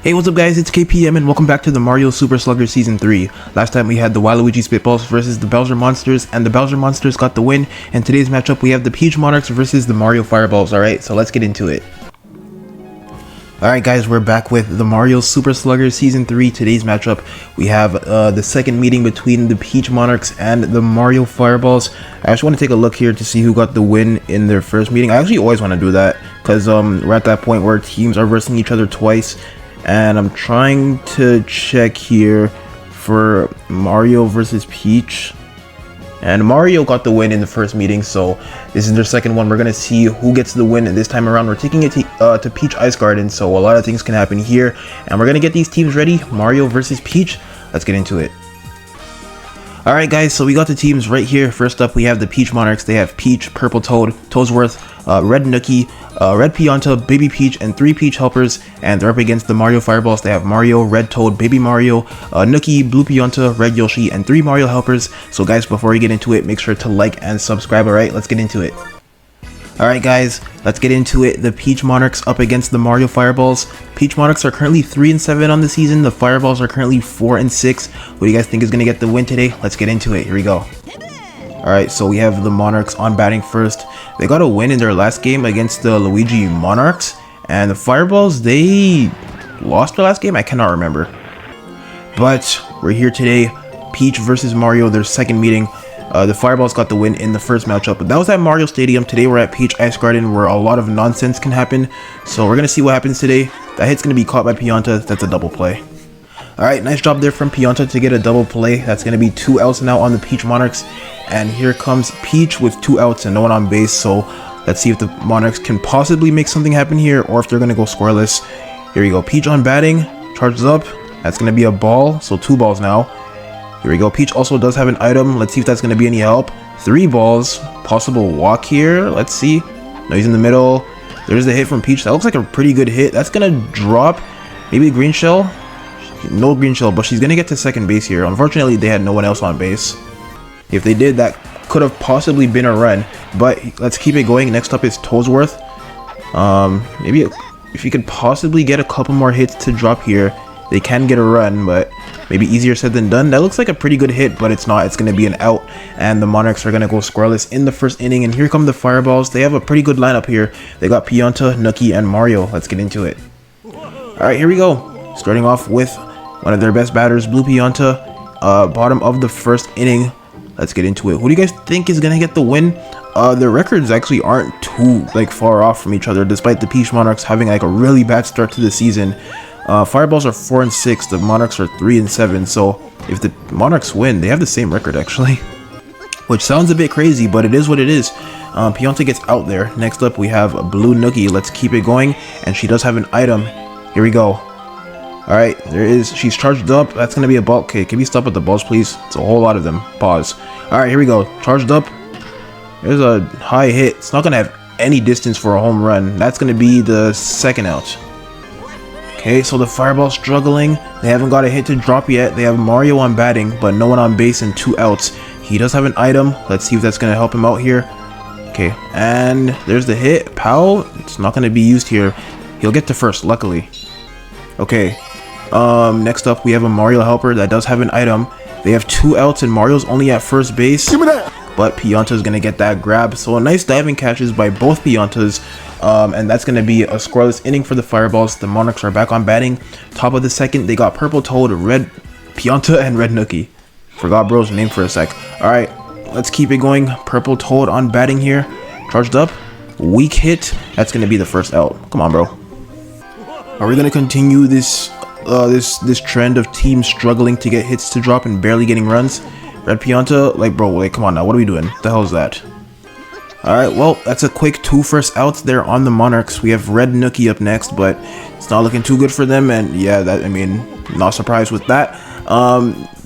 Hey, what's up guys, it's KPM and welcome back to the Mario Super Sluggers Season 3. Last time we had the Waluigi Spitballs versus the Bowser Monsters, and the Bowser Monsters got the win. And today's matchup we have the Peach Monarchs versus the Mario Fireballs, alright? So let's get into it. Alright guys, we're back with the Mario Super Sluggers Season 3. Today's matchup, we have the second meeting between the Peach Monarchs and the Mario Fireballs. I just want to take a look here to see who got the win in their first meeting. I actually always want to do that, because we're at that point where teams are versing each other twice. And I'm trying to check here for Mario versus Peach. And Mario got the win in the first meeting, so this is their second one. We're going to see who gets the win this time around. We're taking it to Peach Ice Garden, so a lot of things can happen here. And we're going to get these teams ready. Mario versus Peach. Let's get into it. Alright guys, so we got the teams right here. First up, we have the Peach Monarchs. They have Peach, Purple Toad, Toadsworth, Red Nookie, Red Pianta, Baby Peach, and 3 Peach helpers. And they're up against the Mario Fireballs. They have Mario, Red Toad, Baby Mario, Nookie, Blue Pianta, Red Yoshi, and 3 Mario helpers. So guys, before we get into it, make sure to like and subscribe, alright? Let's get into it. Alright guys, let's get into it. The Peach Monarchs up against the Mario Fireballs. Peach Monarchs are currently 3-7 on the season. The Fireballs are currently 4-6. What do you guys think is going to get the win today? Let's get into it. Here we go. Alright, so we have the Monarchs on batting first. They got a win in their last game against the Luigi Monarchs. And the Fireballs, they lost their last game? I cannot remember. But we're here today. Peach versus Mario, their second meeting. The Fireballs got the win in the first matchup, but that was at Mario Stadium. Today we're at Peach Ice Garden, where a lot of nonsense can happen. So we're going to see what happens today. That hit's going to be caught by Pianta. That's a double play. Alright, nice job there from Pianta to get a double play. That's going to be 2 outs now on the Peach Monarchs. And here comes Peach with 2 outs and no one on base. So let's see if the Monarchs can possibly make something happen here, or if they're going to go scoreless. Here we go. Peach on batting. Charges up. That's going to be a ball. So 2 balls now. Here we go. Peach also does have an item. Let's see if that's going to be any help. 3 balls. Possible walk here. Let's see. No, he's in the middle. There's the hit from Peach. That looks like a pretty good hit. That's going to drop. Maybe a green shell. No green shell, but she's going to get to second base here. Unfortunately, they had no one else on base. If they did, that could have possibly been a run. But let's keep it going. Next up is Toadsworth. Maybe if you could possibly get a couple more hits to drop here, they can get a run, but maybe easier said than done. That looks like a pretty good hit, but it's not. It's going to be an out, and the Monarchs are going to go scoreless in the first inning. And here come the Fireballs. They have a pretty good lineup here. They got Pianta, Nookie, and Mario. Let's get into it. Alright, here we go. Starting off with one of their best batters, Blue Pianta. Bottom of the first inning. Let's get into it. Who do you guys think is going to get the win? Their records actually aren't too far off from each other, despite the Peach Monarchs having a really bad start to the season. Fireballs are 4-6, the Monarchs are 3-7, so if the Monarchs win, they have the same record actually. Which sounds a bit crazy, but it is what it is. Pianta gets out there. Next up, we have Blue Nookie. Let's keep it going, and she does have an item. Here we go. Alright, there is. She's charged up. That's going to be a ball. Okay, can we stop with the balls, please? It's a whole lot of them. Pause. Alright, here we go. Charged up. There's a high hit. It's not going to have any distance for a home run. That's going to be the second out. Okay, so the Fireball's struggling. They haven't got a hit to drop yet. They have Mario on batting, but no one on base and 2 outs. He does have an item. Let's see if that's going to help him out here. Okay, and there's the hit. Pow. It's not going to be used here. He'll get to first, luckily. Okay, next up we have a Mario helper that does have an item. They have 2 outs and Mario's only at first base. Give me that! But Pianta's going to get that grab. So a nice diving catches by both Piantas. And that's going to be a scoreless inning for the Fireballs. The Monarchs are back on batting. Top of the second, they got Purple Toad, Red Pianta, and Red Nookie. Forgot bro's name for a sec. Alright, let's keep it going. Purple Toad on batting here. Charged up. Weak hit. That's going to be the first out. Come on, bro. Are we going to continue this this trend of teams struggling to get hits to drop and barely getting runs? Red Pianta, bro, come on now. What are we doing? What the hell is that? Alright, well, that's a quick 2 first outs there on the Monarchs. We have Red Nookie up next, but it's not looking too good for them. And yeah, not surprised with that.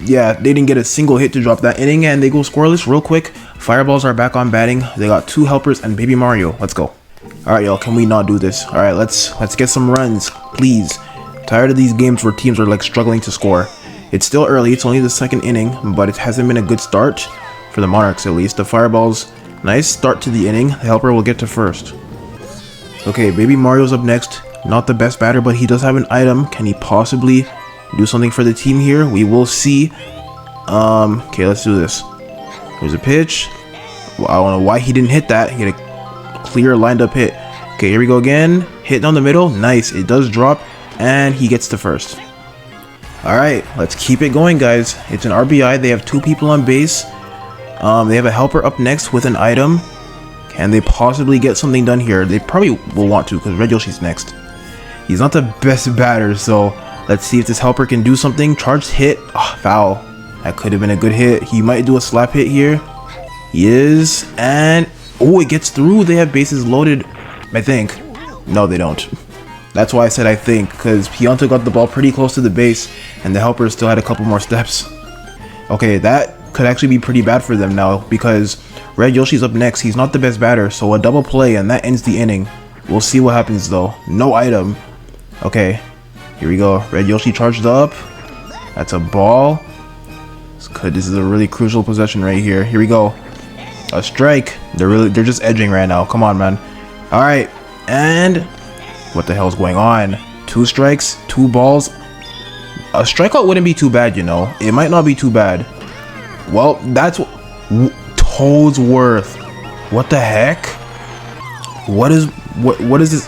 Yeah, they didn't get a single hit to drop that inning, and they go scoreless real quick. Fireballs are back on batting. They got 2 helpers and Baby Mario. Let's go. Alright, y'all, can we not do this? Alright, let's get some runs, please. I'm tired of these games where teams are struggling to score. It's still early. It's only the second inning, but it hasn't been a good start for the Monarchs at least. The Fireballs, nice start to the inning. The helper will get to first. Okay, Baby Mario's up next. Not the best batter, but he does have an item. Can he possibly do something for the team here? We will see. Okay, let's do this. There's a pitch. Well, I don't know why he didn't hit that. He had a clear lined up hit. Okay, here we go again. Hit down the middle. Nice. It does drop, and he gets to first. All right, let's keep it going, guys. It's an RBI. They have 2 people on base. They have a helper up next with an item. Can they possibly get something done here? They probably will want to, because Red Yoshi's next. He's not the best batter, so let's see if this helper can do something. Charged hit. Oh, foul. That could have been a good hit. He might do a slap hit here. He is. And, oh, it gets through. They have bases loaded, I think. No, they don't. That's why I said I think, because Pianta got the ball pretty close to the base, and the helper still had a couple more steps. Okay, that could actually be pretty bad for them now, because Red Yoshi's up next. He's not the best batter, so a double play, and that ends the inning. We'll see what happens, though. No item. Okay, here we go. Red Yoshi charged up. That's a ball. This is a really crucial possession right here. Here we go. A strike. They're just edging right now. Come on, man. All right, and what the hell is going on? 2 strikes, 2 balls. A strikeout wouldn't be too bad, you know. It might not be too bad. Well, that's Toadsworth. What the heck? What is this?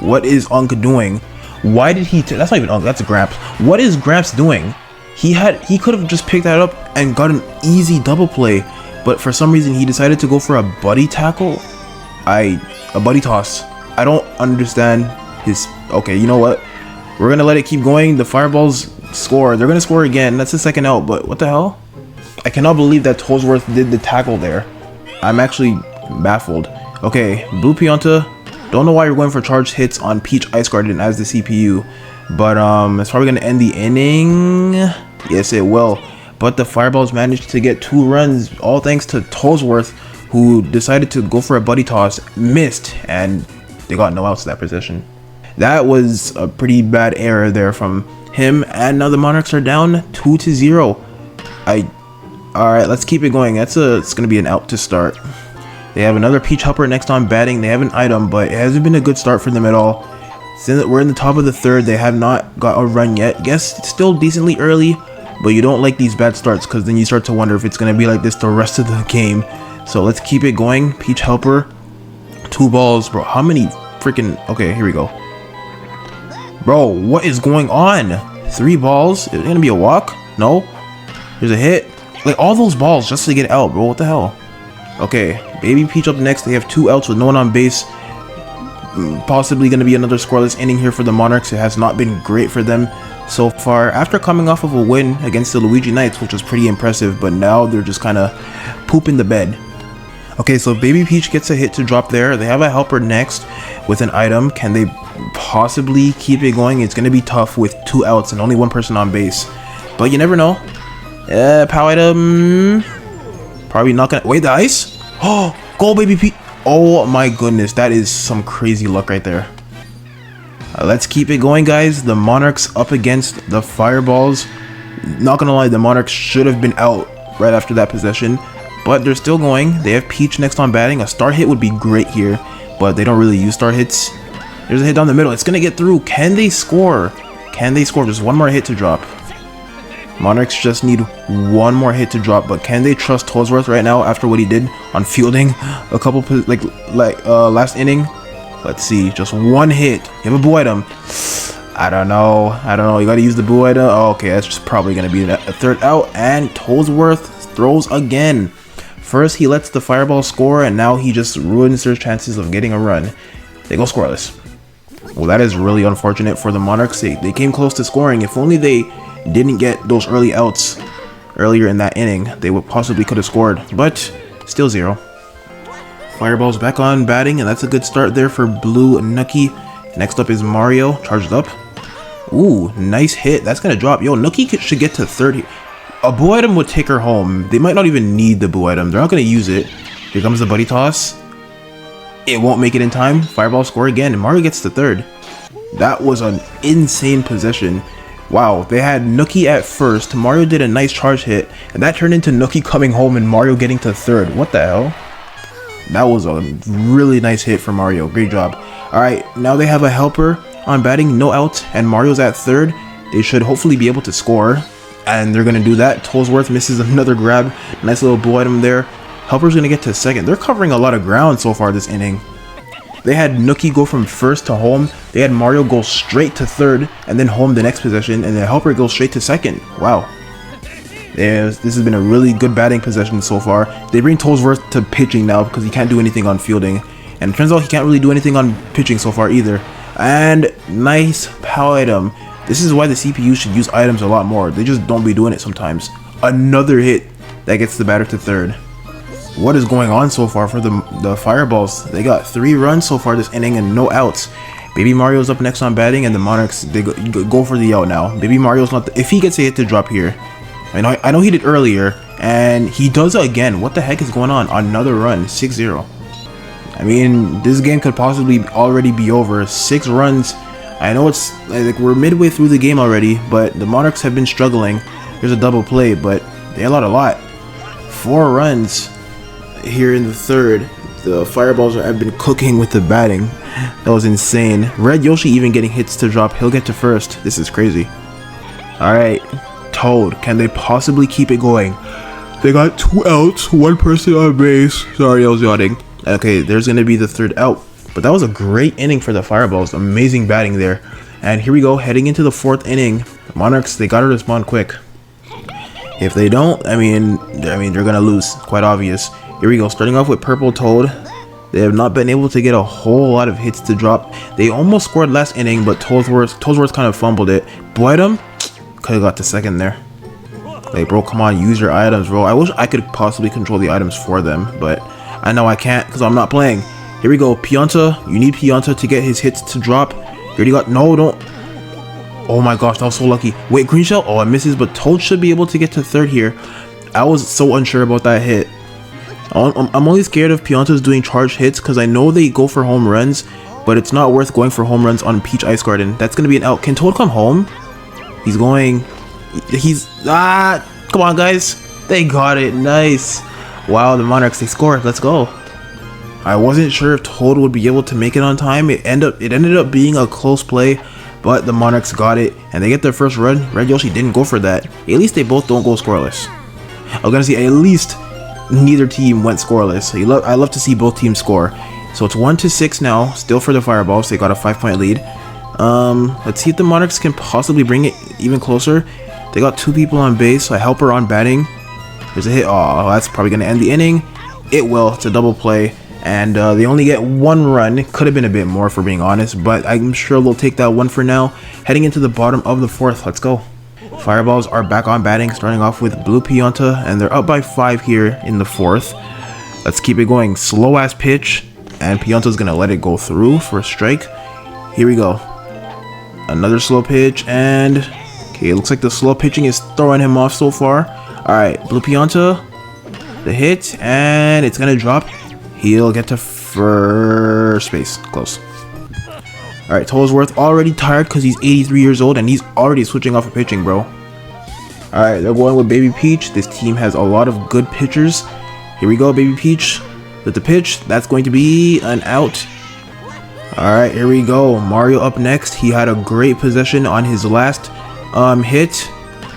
What is Unc doing? Why did he? That's not even Unc. That's Gramps. What is Gramps doing? He could have just picked that up and got an easy double play, but for some reason he decided to go for a buddy tackle. A buddy toss. I don't understand his. Okay, you know what? We're gonna let it keep going. The Fireballs score. They're gonna score again. That's the second out. But what the hell? I cannot believe that Toadsworth did the tackle there. I'm actually baffled. Okay, Blue Pianta. Don't know why you're going for charged hits on Peach Ice Garden as the CPU, but it's probably gonna end the inning. Yes, it will. But the Fireballs managed to get 2 runs, all thanks to Toadsworth, who decided to go for a buddy toss, missed, and they got no outs to that position. That was a pretty bad error there from him, and now the Monarchs are down 2-0. All right, let's keep it going. It's gonna be an out to start. They have another Peach helper next on batting. They have an item, but it hasn't been a good start for them at all. Since we're in the top of the 3rd, they have not got a run yet. Guess it's still decently early, but you don't like these bad starts, because then you start to wonder if it's gonna be like this the rest of the game. So let's keep it going. Peach helper, 2 balls, bro. How many freaking? Okay, here we go. Bro, what is going on? 3 balls? Is it gonna be a walk? No. There's a hit. Like all those balls just to get out, bro. What the hell? Okay, Baby Peach up next. They have 2 outs with no one on base. Possibly going to be another scoreless inning here for the Monarchs. It has not been great for them so far. After coming off of a win against the Luigi Knights, which was pretty impressive, but now they're just kind of pooping the bed. Okay, so Baby Peach gets a hit to drop there. They have a helper next with an item. Can they possibly keep it going? It's going to be tough with 2 outs and only 1 person on base, but you never know. Power item. Probably not gonna. Wait, the ice? Oh, go, Baby Peach. Oh my goodness, that is some crazy luck right there. Let's keep it going, guys. The Monarchs up against the Fireballs. Not gonna lie, the Monarchs should have been out right after that possession, but they're still going. They have Peach next on batting. A star hit would be great here, but they don't really use star hits. There's a hit down the middle. It's gonna get through. Can they score? Can they score? Just 1 more hit to drop. Monarchs just need 1 more hit to drop, but can they trust Toadsworth right now after what he did on fielding a couple last inning? Let's see, just 1 hit. You have a boo item. I don't know. You got to use the boo item. Oh, okay, that's just probably going to be a 3rd out, and Toadsworth throws again. First, he lets the Fireball score, and now he just ruins their chances of getting a run. They go scoreless. Well, that is really unfortunate for the Monarchs. They came close to scoring. If only they didn't get those early outs earlier in that inning, they would possibly could have scored, but still 0. Fireball's back on batting, and that's a good start there for Blue Nucky. Next up is Mario, charged up. Ooh, nice hit. That's gonna drop. Yo, Nucky should get to 30. A boo item would take her home. They might not even need the boo item. They're not gonna use it. Here comes the buddy toss. It won't make it in time. Fireball score again, and Mario gets to 3rd. That was an insane possession. Wow, they had Nookie at first. Mario did a nice charge hit, and that turned into Nookie coming home and Mario getting to 3rd. What the hell? That was a really nice hit for Mario. Great job. Alright, now they have a helper on batting, no outs, and Mario's at third. They should hopefully be able to score, and they're going to do that. Tollsworth misses another grab. Nice little blow item there. Helper's going to get to second. They're covering a lot of ground so far this inning. They had Nookie go from first to home. They had Mario go straight to third and then home the next possession, and the Helper goes straight to second. Wow. This has been a really good batting possession so far. They bring Tollsworth to pitching now because he can't do anything on fielding. And it turns out he can't really do anything on pitching so far either. And nice power item. This is why the CPU should use items a lot more. They just don't be doing it sometimes. Another hit that gets the batter to third. What is going on so far for the Fireballs? They got 3 runs so far this inning and no outs. Baby Mario's up next on batting, and the Monarchs, they go for the out now. Baby Mario's not if he gets a hit to drop here. I know he did earlier, and he does it again. What the heck is going on? Another run, 6-0. I mean, this game could possibly already be over. 6 runs. I know it's like we're midway through the game already, but the Monarchs have been struggling. There's a double play, but they allowed a lot. 4 runs here in the third. The Fireballs have been cooking with the batting. That was insane. Red Yoshi even getting hits to drop. He'll get to first. This is crazy. Alright. Toad, can they possibly keep it going? They got 2 outs, 1 person on base. Sorry, I was yawning. Okay, there's going to be the 3rd out. But that was a great inning for the Fireballs. Amazing batting there. And here we go, heading into the 4th inning. The Monarchs, they got to respond quick. If they don't, I mean they're going to lose. Quite obvious. Here we go, starting off with Purple Toad. They have not been able to get a whole lot of hits to drop. They almost scored last inning, but Tollsworth kind of fumbled it. Boydum could have got to second there. Like, bro, come on, use your items, bro. I wish I could possibly control the items for them, but I know I can't because I'm not playing. Here we go, Pianta. You need Pianta to get his hits to drop. You already got, no, don't. Oh my gosh, that was so lucky. Wait, Green Shell? Oh, it misses, but Toad should be able to get to third here. I was so unsure about that hit. I'm only scared of Pianta's doing charge hits because I know they go for home runs, but it's not worth going for home runs on Peach Ice Garden. That's going to be an out. Can Toad come home? He's going. Come on, guys. They got it. Nice. Wow, the Monarchs, they scored. Let's go. I wasn't sure if Toad would be able to make it on time. It ended up being a close play, but the Monarchs got it, and they get their first run. Red Yoshi didn't go for that. At least they both don't go scoreless. I was going to say, at least neither team went scoreless. I love to see both teams score. So it's 1-6 now, still for the Fireballs. They got a 5-point lead. Let's see if the Monarchs can possibly bring it even closer. They got 2 people on base, a helper on batting. There's a hit. Oh, that's probably going to end the inning. It will. It's a double play. And they only get 1 run. It could have been a bit more, for being honest, but I'm sure they'll take that 1 for now. Heading into the bottom of the 4th. Let's go. Fireballs are back on batting, starting off with Blue Pianta, and they're up by 5 here in the 4th. Let's keep it going. Slow ass pitch, and Pianta's gonna let it go through for a strike. Here we go. Another slow pitch, and okay, it looks like the slow pitching is throwing him off so far. Alright, Blue Pianta, the hit, and it's gonna drop. He'll get to first base. Close. Alright, Tollsworth already tired because he's 83 years old and he's already switching off of pitching, bro. Alright, they're going with Baby Peach. This team has a lot of good pitchers. Here we go, Baby Peach with the pitch. That's going to be an out. Alright, here we go. Mario up next. He had a great possession on his last hit.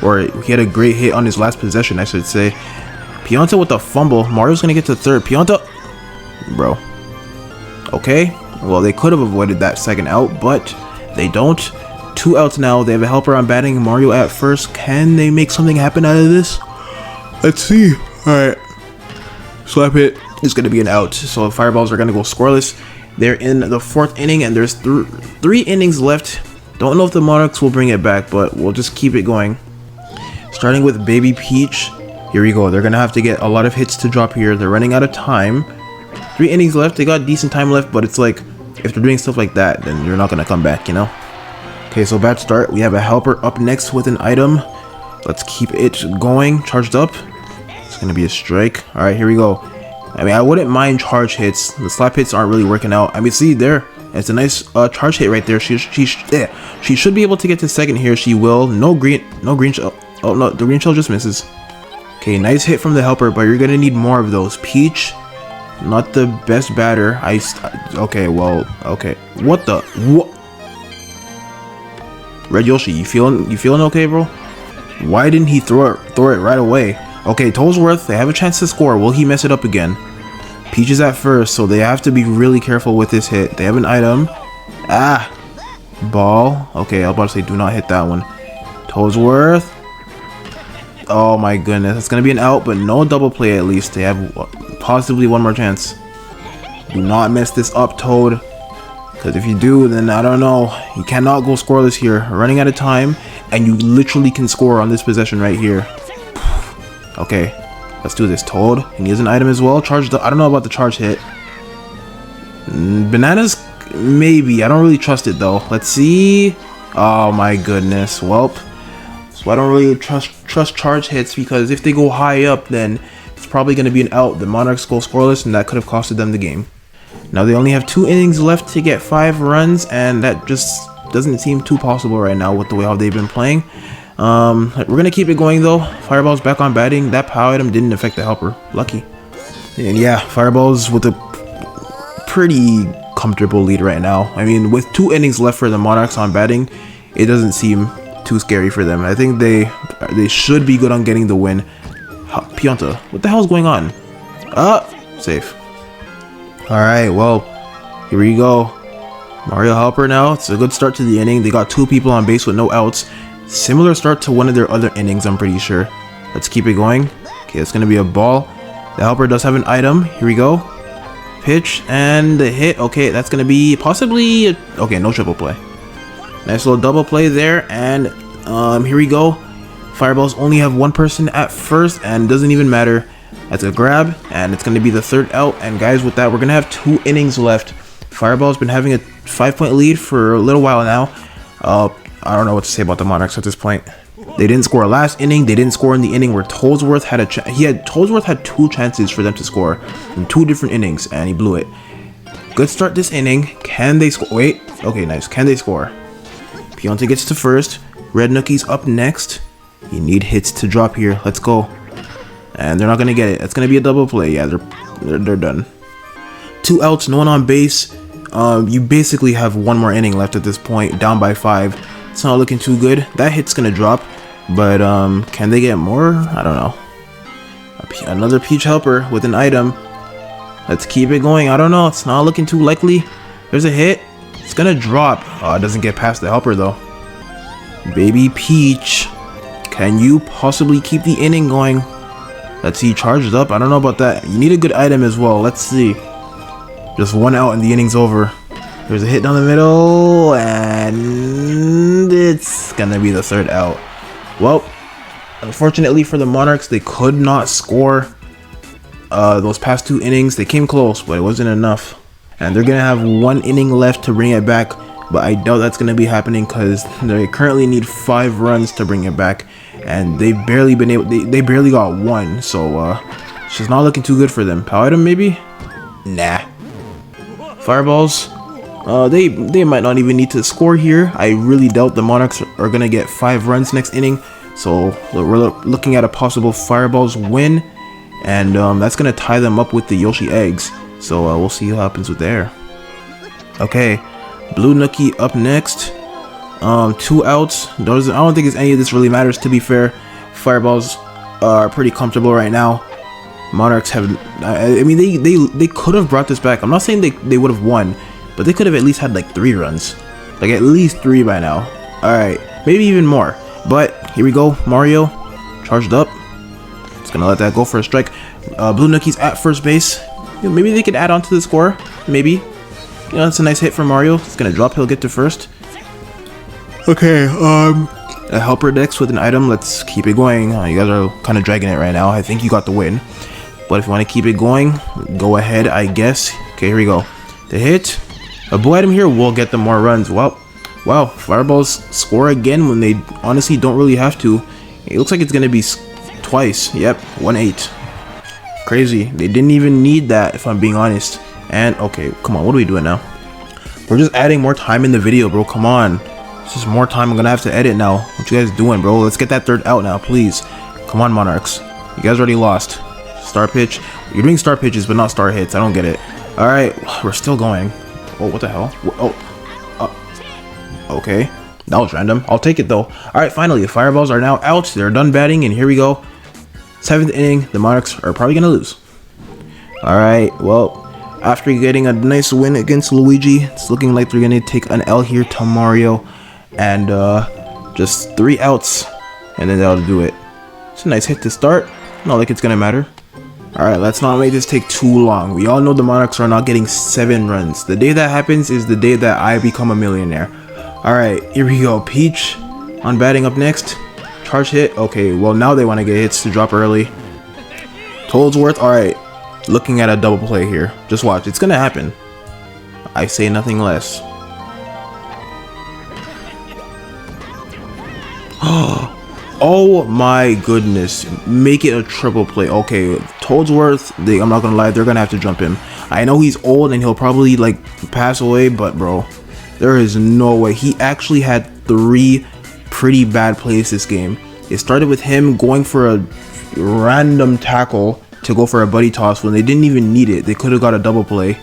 Or he had a great hit on his last possession, I should say. Pianta with the fumble. Mario's going to get to third. Pianta. Bro. Okay. Well, they could have avoided that second out, but they don't. 2 outs now. They have a helper on batting. Mario at first. Can they make something happen out of this? Let's see. Alright. Slap hit. It's going to be an out. So the Fireballs are going to go scoreless. They're in the 4th inning, and there's 3 innings left. Don't know if the Monarchs will bring it back, but we'll just keep it going. Starting with Baby Peach. Here we go. They're going to have to get a lot of hits to drop here. They're running out of time. 3 innings left. They got decent time left, but it's like, if they're doing stuff like that, then you're not going to come back, you know? Okay, so bad start. We have a helper up next with an item. Let's keep it going. Charged up. It's going to be a strike. All right, here we go. I mean, I wouldn't mind charge hits. The slap hits aren't really working out. I mean, see there. It's a nice charge hit right there. She should be able to get to second here. She will. No green shell. Oh, no, the green shell just misses. Okay, nice hit from the helper, but you're going to need more of those. Peach. Not the best batter. Okay, well, okay. What the? What? Red Yoshi, you feeling okay, bro? Why didn't he throw it right away? Okay, Tollsworth, they have a chance to score. Will he mess it up again? Peach is at first, so they have to be really careful with this hit. They have an item. Ah! Ball. Okay, I was about to say do not hit that one. Tollsworth. Oh my goodness, it's gonna be an out, but no double play at least. They have possibly one more chance. Do not mess this up, Toad. Because if you do, then I don't know. You cannot go scoreless here. Running out of time, and you literally can score on this possession right here. Okay, let's do this. Toad, he needs an item as well. Charge the. I don't know about the charge hit. Bananas, maybe. I don't really trust it though. Let's see. Oh my goodness. Welp. So I don't really trust charge hits because if they go high up, then it's probably going to be an out. The Monarchs go scoreless, and that could have costed them the game. Now they only have 2 innings left to get 5 runs, and that just doesn't seem too possible right now with the way how they've been playing. We're gonna keep it going though. Fireball's back on batting. That power item didn't affect the helper. Lucky. And yeah, Fireball's with a pretty comfortable lead right now. I mean, with 2 innings left for the Monarchs on batting, it doesn't seem too scary for them. I think they should be good on getting the win. Pianta, what the hell is going on? Safe. Alright, well, here we go. Mario Helper now. It's a good start to the inning. They got 2 people on base with no outs. Similar start to one of their other innings, I'm pretty sure. Let's keep it going. Okay, it's going to be a ball. The Helper does have an item. Here we go. Pitch and the hit. Okay, that's going to be possibly... Okay, no triple play. Nice little double play there. And here we go. Fireballs only have 1 person at first, and it doesn't even matter. That's a grab, and it's going to be the 3rd out. And guys, with that, we're going to have 2 innings left. Fireball's been having a 5-point lead for a little while now. I don't know what to say about the Monarchs at this point. They didn't score last inning. They didn't score in the inning where Tollsworth had Tollsworth had 2 chances for them to score in 2 different innings, and he blew it. Good start this inning. Can they score? Wait. Okay, nice. Can they score? Pianta gets to first. Red Nookie's up next. You need hits to drop here. Let's go. And they're not gonna get it. It's gonna be a double play. Yeah, they're done. 2 outs, no one on base. You basically have 1 more inning left at this point, down by 5. It's not looking too good. That hit's gonna drop, but can they get more? I don't know. Another Peach Helper with an item. Let's keep it going. I don't know. It's not looking too likely. There's a hit. It's gonna drop. Oh, it doesn't get past the Helper though. Baby Peach, can you possibly keep the inning going? Let's see. Charged up. I don't know about that. You need a good item as well. Let's see. Just 1 out and the inning's over. There's a hit down the middle, and it's gonna be the 3rd out. Well, unfortunately for the Monarchs, they could not score those past 2 innings. They came close, but it wasn't enough. And they're gonna have 1 inning left to bring it back, but I doubt that's gonna be happening because they currently need 5 runs to bring it back, and they've barely been able. They barely got 1, so it's just not looking too good for them. Power item maybe? Nah. Fireballs. They might not even need to score here. I really doubt the Monarchs are gonna get 5 runs next inning. So we're looking at a possible Fireballs win, and that's gonna tie them up with the Yoshi eggs. So we'll see what happens with there. Okay, Blue Nookie up next. 2 outs. I don't think any of this really matters. To be fair, Fireballs are pretty comfortable right now. Monarchs have. I mean, they could have brought this back. I'm not saying they would have won, but they could have at least had like 3 runs, like at least 3 by now. All right, maybe even more. But here we go. Mario charged up. It's gonna let that go for a strike. Blue Nookie's at first base. You know, maybe they could add on to the score. Maybe. You know, that's a nice hit for Mario. It's gonna drop. He'll get to first. Okay. A Helper next with an item. Let's keep it going. You guys are kind of dragging it right now. I think you got the win. But if you want to keep it going, go ahead, I guess. Okay, here we go. The hit. A blue item here will get them more runs. Wow, Fireballs score again when they honestly don't really have to. It looks like it's going to be twice. Yep, 1-8. Crazy. They didn't even need that, if I'm being honest. And, okay, come on, what are we doing now? We're just adding more time in the video, bro. Come on. It's just more time I'm going to have to edit now. What you guys doing, bro? Let's get that 3rd out now, please. Come on, Monarchs. You guys already lost. Star pitch. You're doing star pitches, but not star hits. I don't get it. Alright, we're still going. Oh, what the hell? Oh. Okay. That was random. I'll take it though. Alright, finally, the Fireballs are now out. They're done batting, and here we go. 7th inning, the Monarchs are probably gonna lose. Alright, well, after getting a nice win against Luigi, it's looking like they're gonna take an L here to Mario. And just 3 outs, and then that'll do it. It's a nice hit to start. Not like it's gonna matter. Alright, let's not make this take too long. We all know the Monarchs are not getting 7 runs. The day that happens is the day that I become a millionaire. Alright, here we go. Peach on batting up next. Charge hit. Okay, well now they want to get hits to drop early. Toadsworth. Alright, looking at a double play here. Just watch. It's gonna happen. I say nothing less. Oh my goodness. Make it a triple play. Okay, Toadsworth, I'm not gonna lie, they're gonna have to jump him. I know he's old and he'll probably like pass away, but bro, there is no way. He actually had 3 pretty bad plays this game. It started with him going for a random tackle to go for a buddy toss when they didn't even need it. They could have got a double play.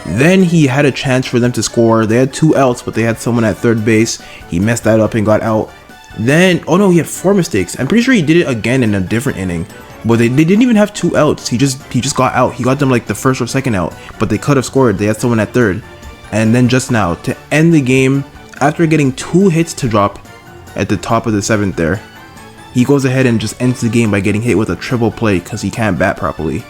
Then he had a chance for them to score. They had 2 outs, but they had someone at third base. He messed that up and got out. Then, oh no, he had 4 mistakes. I'm pretty sure he did it again in a different inning. But they didn't even have 2 outs. He just got out. He got them like the 1st or 2nd out. But they could have scored. They had someone at third. And then just now, to end the game, after getting 2 hits to drop at the top of the 7th there, he goes ahead and just ends the game by getting hit with a triple play because he can't bat properly.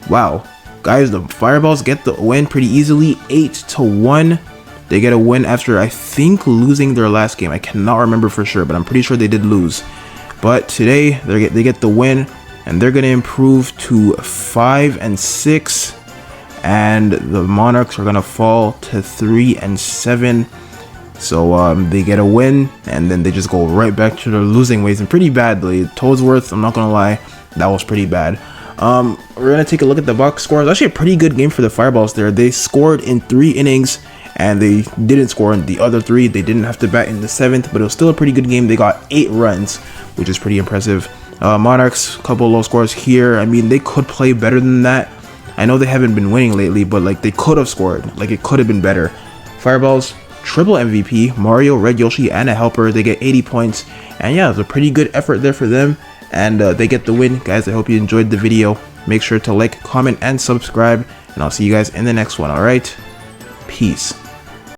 Wow. Guys, the Fireballs get the win pretty easily, 8-1. They get a win after, I think, losing their last game. I cannot remember for sure, but I'm pretty sure they did lose. But today, they get the win, and they're going to improve to 5-6. And the Monarchs are going to fall to 3-7. So they get a win, and then they just go right back to their losing ways, and pretty badly. Toadsworth, I'm not going to lie, that was pretty bad. We're going to take a look at the box score. It was actually a pretty good game for the Fireballs there. They scored in 3 innings. And they didn't score in the other 3. They didn't have to bat in the 7th, but it was still a pretty good game. They got 8 runs, which is pretty impressive. Monarchs, couple low scores here. I mean, they could play better than that. I know they haven't been winning lately, but like they could have scored. Like it could have been better. Fireballs, triple MVP, Mario, Red Yoshi, and a helper. They get 80 points. And yeah, it was a pretty good effort there for them. And they get the win. Guys, I hope you enjoyed the video. Make sure to like, comment, and subscribe. And I'll see you guys in the next one, alright? Peace.